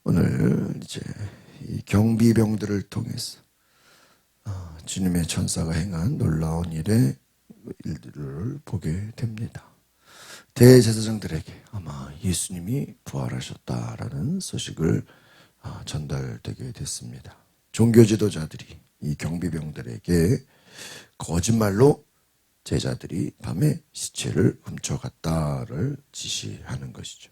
오늘 이제 이 경비병들을 통해서 주님의 천사가 행한 놀라운 일들을 보게 됩니다. 대제사장들에게 아마 예수님이 부활하셨다라는 소식을 전달되게 됐습니다. 종교 지도자들이 이 경비병들에게 거짓말로 제자들이 밤에 시체를 훔쳐갔다를 지시하는 것이죠.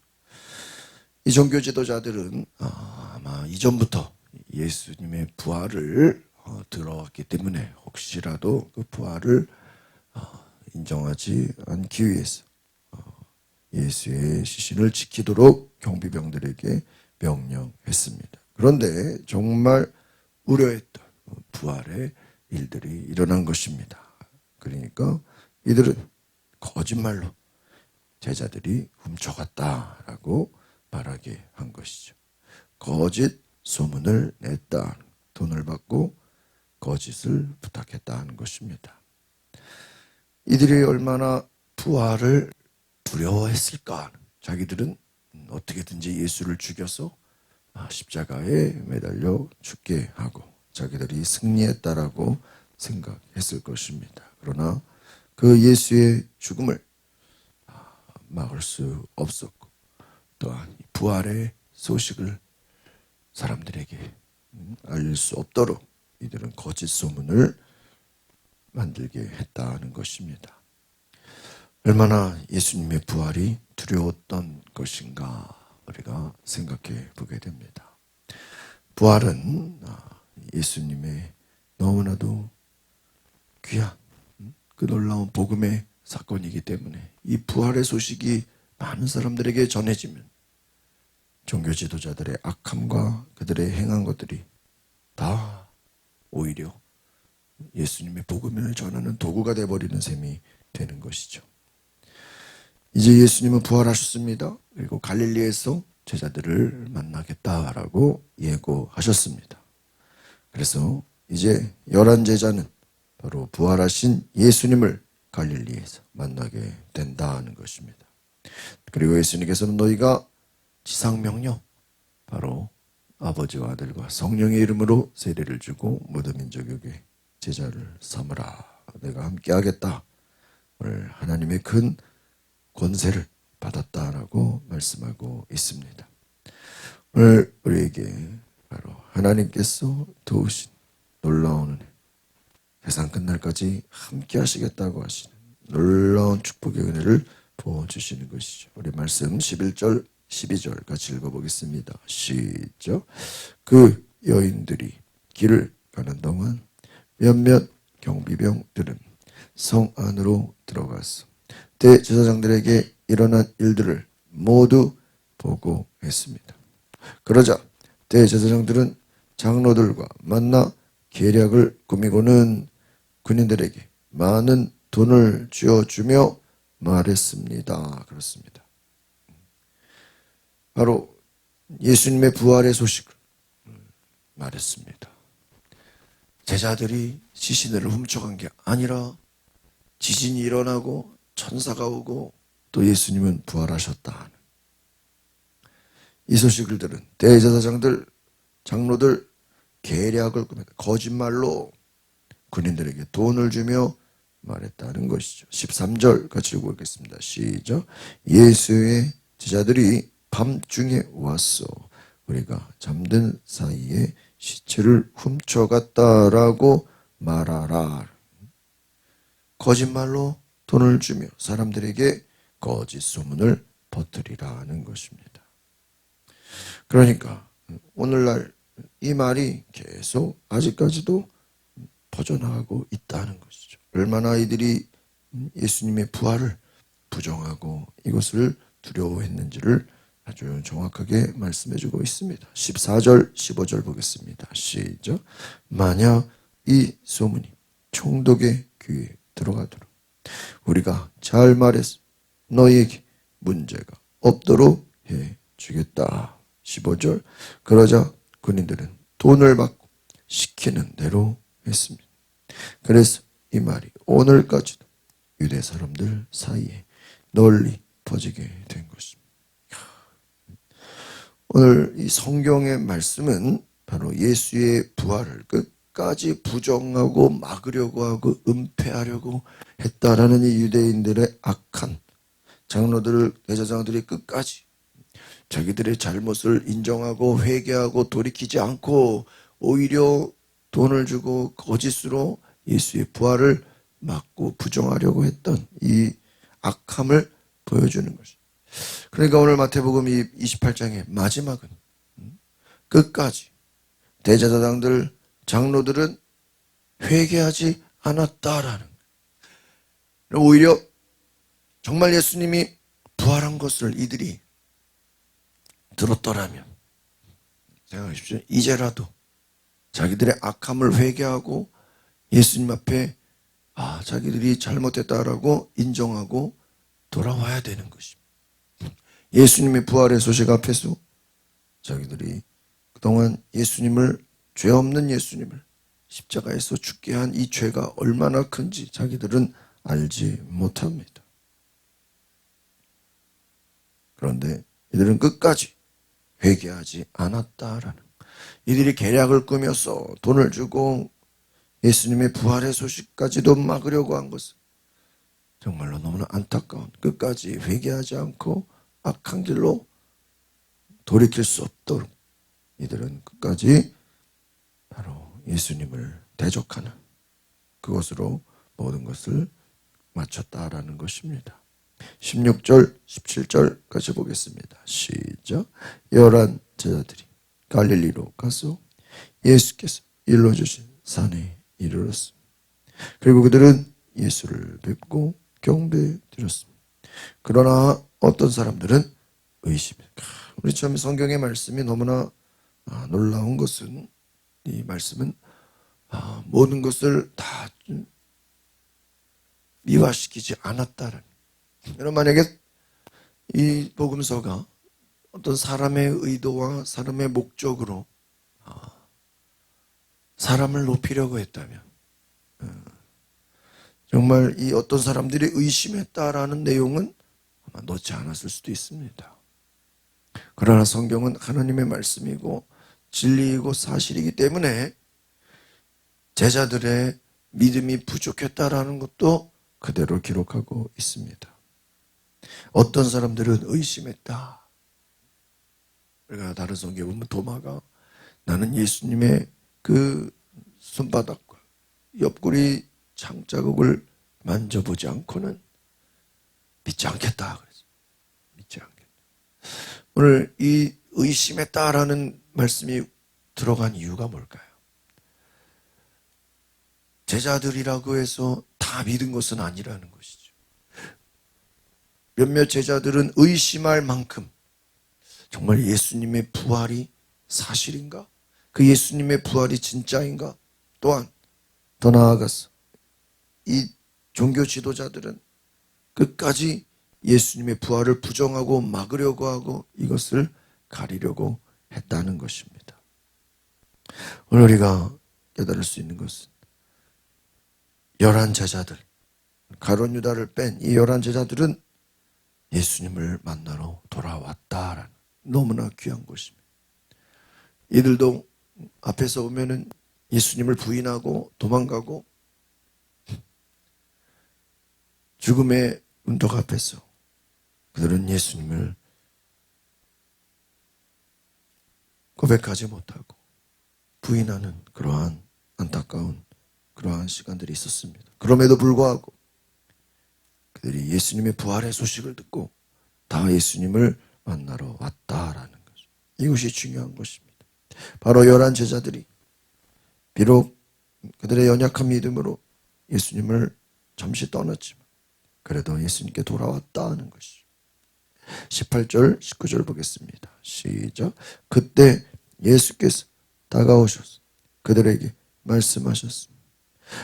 이 종교 지도자들은 아마 이전부터 예수님의 부활을 들어왔기 때문에 혹시라도 그 부활을 인정하지 않기 위해서 예수의 시신을 지키도록 경비병들에게 명령했습니다. 그런데 정말 우려했던 부활의 일들이 일어난 것입니다. 그러니까 이들은 거짓말로 제자들이 훔쳐갔다라고 말하게 한 것이죠. 거짓 소문을 냈다. 돈을 받고 거짓을 부탁했다 하는 것입니다. 이들이 얼마나 부활을 두려워했을까. 자기들은 어떻게든지 예수를 죽여서 십자가에 매달려 죽게 하고 자기들이 승리했다라고 생각했을 것입니다. 그러나 그 예수의 죽음을 막을 수 없었고 또한 부활의 소식을 사람들에게 알릴 수 없도록 이들은 거짓 소문을 만들게 했다는 것입니다. 얼마나 예수님의 부활이 두려웠던 것인가 우리가 생각해 보게 됩니다. 부활은 예수님의 너무나도 귀한 그 놀라운 복음의 사건이기 때문에 이 부활의 소식이 많은 사람들에게 전해지면 종교 지도자들의 악함과 그들의 행한 것들이 다 오히려 예수님의 복음을 전하는 도구가 되어버리는 셈이 되는 것이죠. 이제 예수님은 부활하셨습니다. 그리고 갈릴리에서 제자들을 만나겠다라고 예고하셨습니다. 그래서 이제 11제자는 바로 부활하신 예수님을 갈릴리에서 만나게 된다는 것입니다. 그리고 예수님께서는 너희가 지상명령 바로 아버지와 아들과 성령의 이름으로 세례를 주고 모든 민족에게 제자를 삼으라. 내가 함께 하겠다. 오늘 하나님의 큰 권세를 받았다라고 말씀하고 있습니다. 오늘 우리에게 바로 하나님께서 도우신 놀라운 은혜, 세상 끝날까지 함께 하시겠다고 하시는 놀라운 축복의 은혜를 부어주시는 것이죠. 우리 말씀 11절 12절 같이 읽어보겠습니다. 시작. 그 여인들이 길을 가는 동안 몇몇 경비병들은 성 안으로 들어가서 대제사장들에게 일어난 일들을 모두 보고했습니다. 그러자 대제사장들은 장로들과 만나 계략을 꾸미고는 군인들에게 많은 돈을 쥐어주며 말했습니다. 그렇습니다. 바로 예수님의 부활의 소식을 말했습니다. 제자들이 시신을 훔쳐간 게 아니라 지진이 일어나고 천사가 오고 또 예수님은 부활하셨다. 이 소식을 들은 대제사장들, 장로들 계략을 꾸며 거짓말로 군인들에게 돈을 주며 말했다는 것이죠. 13절 같이 읽어보겠습니다. 시작. 예수의 제자들이 밤중에 왔어 우리가 잠든 사이에 시체를 훔쳐갔다라고 말하라. 거짓말로 돈을 주며 사람들에게 거짓 소문을 퍼뜨리라는 것입니다. 그러니까 오늘날 이 말이 계속 아직까지도 퍼져나가고 있다는 것이죠. 얼마나 이들이 예수님의 부활을 부정하고 이것을 두려워했는지를 아주 정확하게 말씀해주고 있습니다. 14절 15절 보겠습니다. 시작. 만약 이 소문이 총독의 귀에 들어가도록 우리가 잘 말해서 너희에게 문제가 없도록 해주겠다. 15절. 그러자 군인들은 돈을 받고 시키는 대로 했습니다. 그래서 이 말이 오늘까지도 유대 사람들 사이에 널리 퍼지게 된 것입니다. 오늘 이 성경의 말씀은 바로 예수의 부활을 끝까지 부정하고 막으려고 하고 은폐하려고 했다라는 이 유대인들의 악한 장로들, 대제사장들이 끝까지 자기들의 잘못을 인정하고 회개하고 돌이키지 않고 오히려 돈을 주고 거짓으로 예수의 부활을 막고 부정하려고 했던 이 악함을 보여주는 것이죠. 그러니까 오늘 마태복음 28장의 마지막은 끝까지 대제사장들, 장로들은 회개하지 않았다라는 거예요. 오히려 정말 예수님이 부활한 것을 이들이 들었더라면 생각하십시오. 이제라도 자기들의 악함을 회개하고 예수님 앞에 자기들이 잘못했다라고 인정하고 돌아와야 되는 것입니다. 예수님의 부활의 소식 앞에서 자기들이 그동안 예수님을, 죄 없는 예수님을 십자가에서 죽게 한 이 죄가 얼마나 큰지 자기들은 알지 못합니다. 그런데 이들은 끝까지 회개하지 않았다라는, 이들이 계략을 꾸며서 돈을 주고 예수님의 부활의 소식까지도 막으려고 한 것은 정말로 너무나 안타까운, 끝까지 회개하지 않고 악한 길로 돌이킬 수 없도록 이들은 끝까지 바로 예수님을 대적하는 그것으로 모든 것을 마쳤다라는 것입니다. 16절, 17절까지 보겠습니다. 시작. 11 제자들이 갈릴리로 가서 예수께서 일러주신 산에 이르렀습니다. 그리고 그들은 예수를 뵙고 경배드렸습니다. 그러나 어떤 사람들은 의심했다. 우리 처음 성경의 말씀이 너무나 놀라운 것은, 이 말씀은 모든 것을 다 미화시키지 않았다라는. 여러분, 만약에 이 복음서가 어떤 사람의 의도와 사람의 목적으로 사람을 높이려고 했다면, 정말 이 어떤 사람들이 의심했다라는 내용은 아마 넣지 않았을 수도 있습니다. 그러나 성경은 하나님의 말씀이고 진리이고 사실이기 때문에 제자들의 믿음이 부족했다라는 것도 그대로 기록하고 있습니다. 어떤 사람들은 의심했다. 우리가 다른 성경에 보면 도마가 나는 예수님의 그 손바닥과 옆구리 창자국을 만져보지 않고는 믿지 않겠다. 그래서 믿지 않겠다. 오늘 이 의심했다라는 말씀이 들어간 이유가 뭘까요? 제자들이라고 해서 다 믿은 것은 아니라는 것이죠. 몇몇 제자들은 의심할 만큼 정말 예수님의 부활이 사실인가? 그 예수님의 부활이 진짜인가? 또한 더 나아가서 이 종교 지도자들은 끝까지 예수님의 부활을 부정하고 막으려고 하고 이것을 가리려고 했다는 것입니다. 오늘 우리가 깨달을 수 있는 것은 11 제자들, 가룟 유다를 뺀 이 11 제자들은 예수님을 만나러 돌아왔다라는 너무나 귀한 것입니다. 이들도 앞에서 보면은 예수님을 부인하고 도망가고 죽음의 문턱 앞에서 그들은 예수님을 고백하지 못하고 부인하는 그러한 안타까운 그러한 시간들이 있었습니다. 그럼에도 불구하고 그들이 예수님의 부활의 소식을 듣고 다 예수님을 만나러 왔다라는 거죠. 이것이 중요한 것입니다. 바로 11 제자들이 비록 그들의 연약한 믿음으로 예수님을 잠시 떠났지만 그래도 예수님께 돌아왔다는 것이죠. 18절, 19절 보겠습니다. 시작. 그때 예수께서 다가오셔서 그들에게 말씀하셨습니다.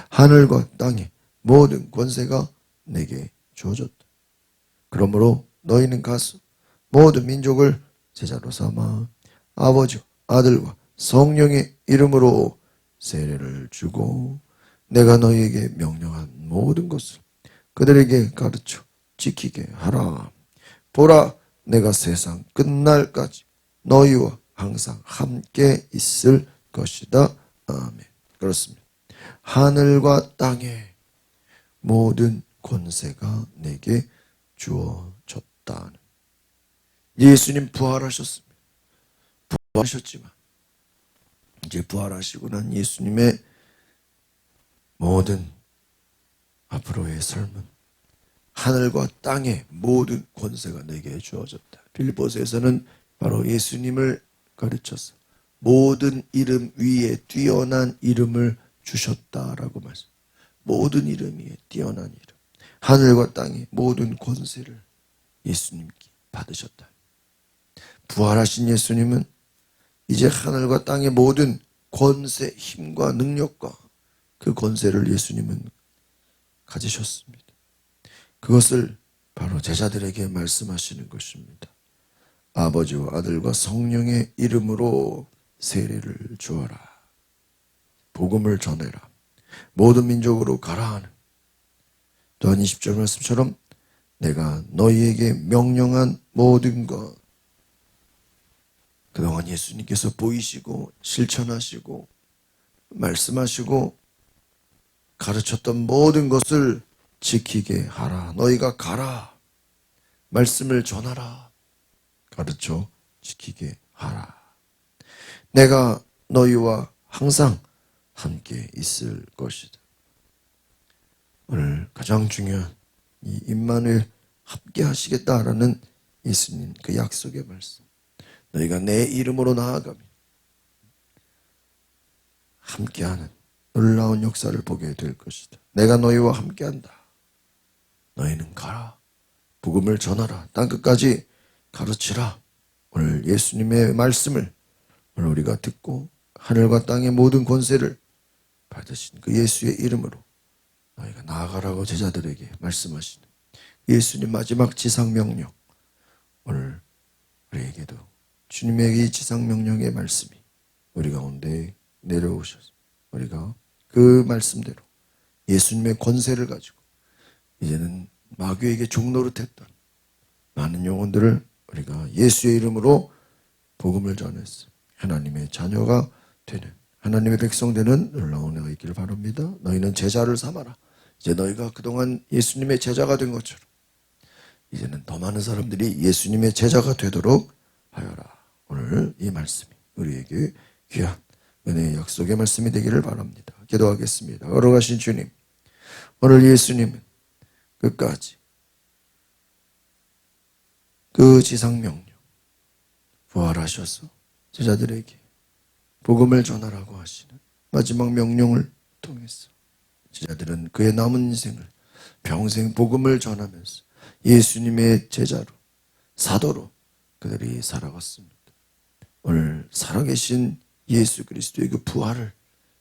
하늘과 땅의 모든 권세가 내게 주어졌다. 그러므로 너희는 가서 모든 민족을 제자로 삼아 아버지와 아들과 성령의 이름으로 세례를 주고 내가 너희에게 명령한 모든 것을 그들에게 가르쳐 지키게 하라. 보라, 내가 세상 끝날까지 너희와 항상 함께 있을 것이다. 아멘. 그렇습니다. 하늘과 땅의 모든 권세가 내게 주어졌다. 예수님 부활하셨습니다. 부활하셨지만 이제 부활하시고 난 예수님의 모든 앞으로의 삶은 하늘과 땅의 모든 권세가 내게 주어졌다. 빌립보서에서는 바로 예수님을 가르쳐서 모든 이름 위에 뛰어난 이름을 주셨다라고 말씀. 모든 이름 위에 뛰어난 이름. 하늘과 땅의 모든 권세를 예수님께 받으셨다. 부활하신 예수님은 이제 하늘과 땅의 모든 권세, 힘과 능력과 그 권세를 예수님은 가지셨습니다. 그것을 바로 제자들에게 말씀하시는 것입니다. 아버지와 아들과 성령의 이름으로 세례를 주어라. 복음을 전해라. 모든 민족으로 가라 하는. 또한 20절 말씀처럼 내가 너희에게 명령한 모든 것, 그동안 예수님께서 보이시고 실천하시고 말씀하시고 가르쳤던 모든 것을 지키게 하라. 너희가 가라. 말씀을 전하라. 가르쳐 지키게 하라. 내가 너희와 항상 함께 있을 것이다. 오늘 가장 중요한 이 임마누엘 함께 하시겠다라는 예수님 그 약속의 말씀. 너희가 내 이름으로 나아가면 함께하는 놀라운 역사를 보게 될 것이다. 내가 너희와 함께한다. 너희는 가라. 복음을 전하라. 땅끝까지 가르치라. 오늘 예수님의 말씀을 오늘 우리가 듣고 하늘과 땅의 모든 권세를 받으신 그 예수의 이름으로 너희가 나아가라고 제자들에게 말씀하시는 예수님 마지막 지상명령. 오늘 우리에게도 주님의 이 지상명령의 말씀이 우리 가운데 내려오셔서 우리가 그 말씀대로 예수님의 권세를 가지고 이제는 마귀에게 종노릇했던 많은 영혼들을 우리가 예수의 이름으로 복음을 전해서 하나님의 자녀가 되는 하나님의 백성 되는 놀라운 은혜가 있기를 바랍니다. 너희는 제자를 삼아라. 이제 너희가 그동안 예수님의 제자가 된 것처럼 이제는 더 많은 사람들이 예수님의 제자가 되도록 하여라. 오늘 이 말씀이 우리에게 귀한 은혜의 약속의 말씀이 되기를 바랍니다. 기도하겠습니다. 걸어가신 주님, 오늘 예수님은 끝까지 그 지상명령 부활하셔서 제자들에게 복음을 전하라고 하시는 마지막 명령을 통해서 제자들은 그의 남은 인생을 평생 복음을 전하면서 예수님의 제자로 사도로 그들이 살아갔습니다. 오늘 살아계신 예수 그리스도의 그 부활을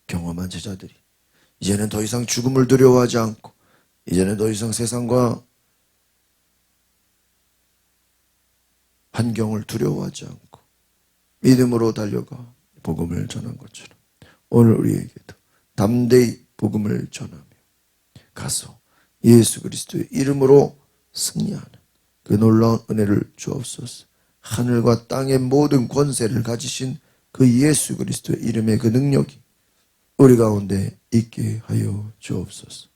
경험한 제자들이 이제는 더 이상 죽음을 두려워하지 않고 이제는 더 이상 세상과 환경을 두려워하지 않고 믿음으로 달려가 복음을 전한 것처럼 오늘 우리에게도 담대히 복음을 전하며 가서 예수 그리스도의 이름으로 승리하는 그 놀라운 은혜를 주옵소서. 하늘과 땅의 모든 권세를 가지신 그 예수 그리스도의 이름의 그 능력이 우리 가운데 있게 하여 주옵소서.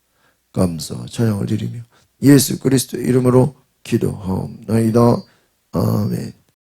감사 찬양을 드리며 예수 그리스도의 이름으로 기도하옵나이다. 아멘.